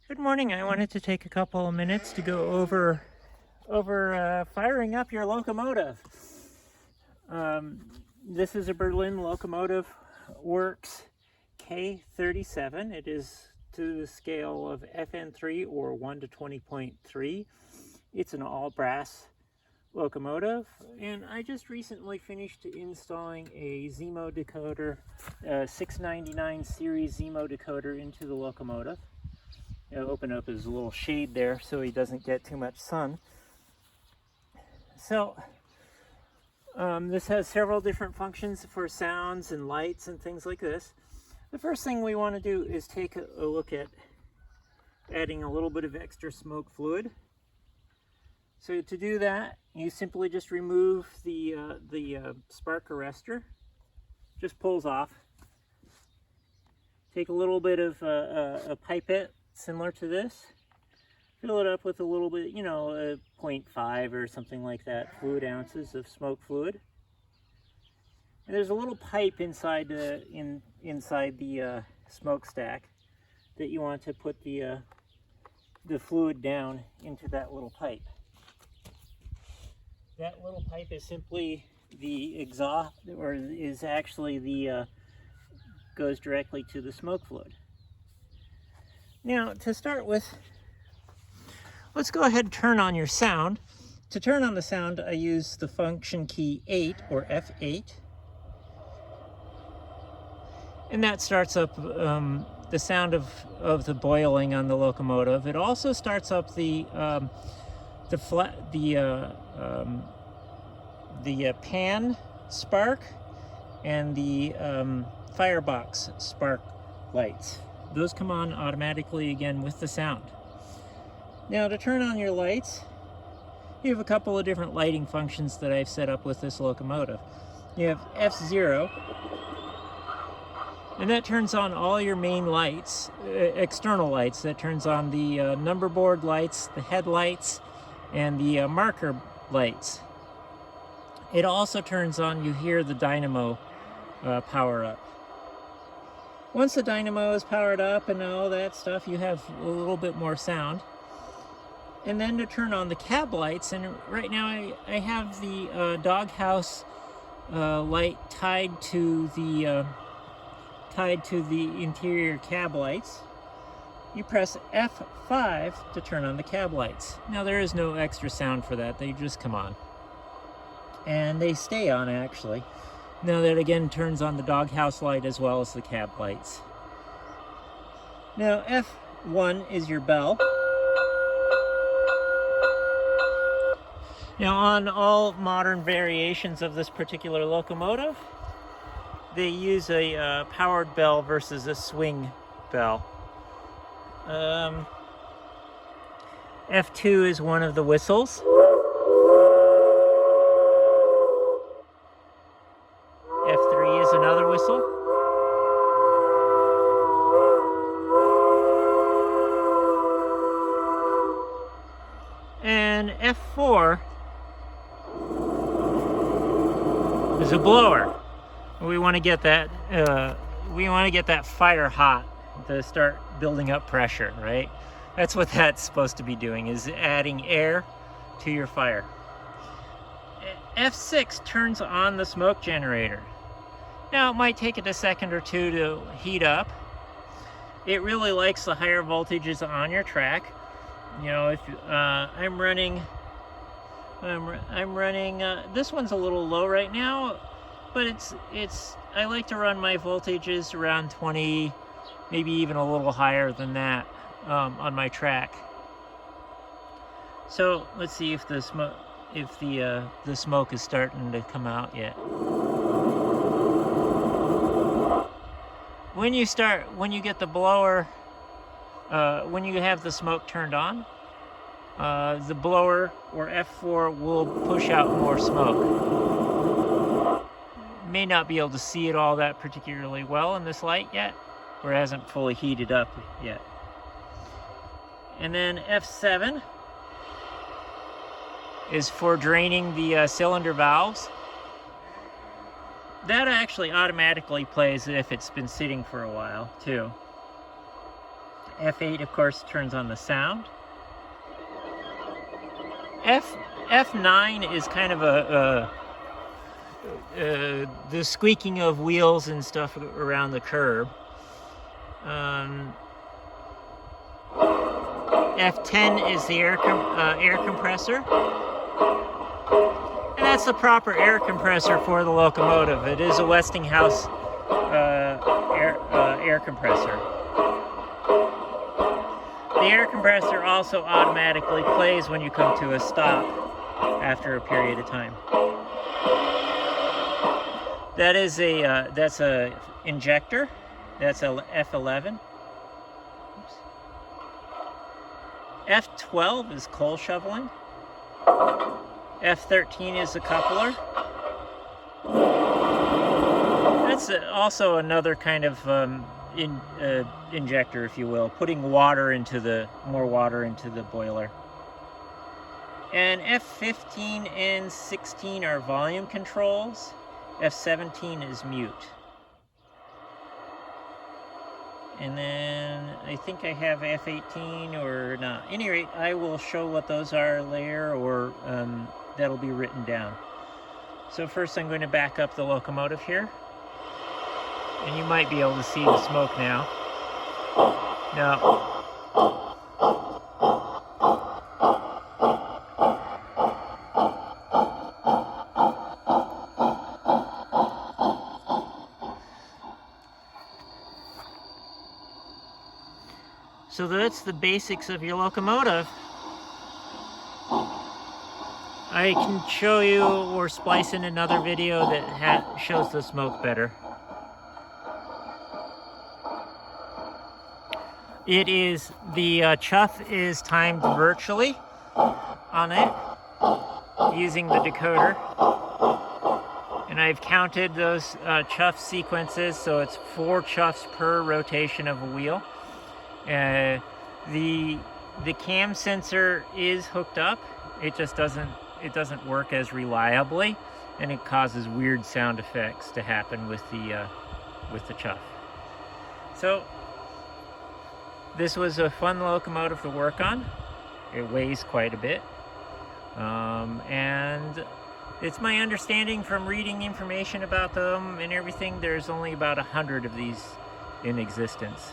Good morning. I wanted to take a couple of minutes to go over firing up your locomotive. This is a Berlyn Locomotive Works K-37. It is to the scale of FN3 or 1 to 20.3. It's an all brass locomotive, and I just recently finished installing a Zimo decoder, 699 series Zimo decoder into the locomotive. I'll open up his little shade there so he doesn't get too much sun. So this has several different functions for sounds and lights and things like this. The first thing we want to do is take a look at adding a little bit of extra smoke fluid. So to do that, you simply just remove the spark arrestor. Just pulls off. Take a little bit of a pipette similar to this, fill it up with a little bit, a 0.5 or something like that fluid ounces of smoke fluid. And there's a little pipe inside the smokestack that you want to put the fluid down into that little pipe. That little pipe is simply the exhaust, or is actually the goes directly to the smoke fluid. Now, to start with, let's go ahead and turn on your sound. To turn on the sound, I use the function key 8, or F8. And that starts up the sound of the boiling on the locomotive. It also starts up the pan spark and the firebox spark lights. Those come on automatically again with the sound. Now, to turn on your lights, you have a couple of different lighting functions that I've set up with this locomotive. You have F0, and that turns on all your main lights, external lights. That turns on the number board lights, the headlights, and the marker lights. It also turns on, you hear the dynamo power up. Once the dynamo is powered up and all that stuff, you have a little bit more sound. And then to turn on the cab lights, and right now I have the doghouse light tied to the interior cab lights. You press F5 to turn on the cab lights. Now, there is no extra sound for that, they just come on. And they stay on, actually. Now that again turns on the doghouse light as well as the cab lights. Now, F1 is your bell. Now, on all modern variations of this particular locomotive, they use a powered bell versus a swing bell. F2 is one of the whistles. F3 is another whistle. And F4 is a blower. We want to get that fire hot to start building up pressure, right? That's what that's supposed to be doing, is adding air to your fire. F6 turns on the smoke generator. Now, it might take it a second or two to heat up. It really likes the higher voltages on your track. If I'm running, this one's a little low right now, but I like to run my voltages around 20, maybe even a little higher than that on my track. So let's see if the smoke is starting to come out yet. When you get the blower, when you have the smoke turned on, the blower, or F4, will push out more smoke. May not be able to see it all that particularly well in this light yet, or it hasn't fully heated up yet. And then F7 is for draining the cylinder valves. That actually automatically plays if it's been sitting for a while too. F8, of course, turns on the sound. F9 is kind of the squeaking of wheels and stuff around the curb. F10 is the air compressor. And that's the proper air compressor for the locomotive. It is a Westinghouse air compressor. The air compressor also automatically plays when you come to a stop after a period of time. That is that's a injector. That's a F11. Oops. F12 is coal shoveling. F13 is the coupler. That's also another kind of injector, if you will, putting more water into the boiler. And F15 and 16 are volume controls. F17 is mute. And then I think I have F18 or not. At any rate, I will show what those are later, or that'll be written down. So first I'm going to back up the locomotive here. And you might be able to see the smoke now. Now, so that's the basics of your locomotive. I can show you or splice in another video that shows the smoke better. It is, the chuff is timed virtually on it using the decoder. And I've counted those chuff sequences, so it's 4 chuffs per rotation of a wheel. The cam sensor is hooked up. It just doesn't work as reliably, and it causes weird sound effects to happen with the chuff. So this was a fun locomotive to work on. It weighs quite a bit, and it's my understanding from reading information about them and everything, there's only about 100 of these in existence.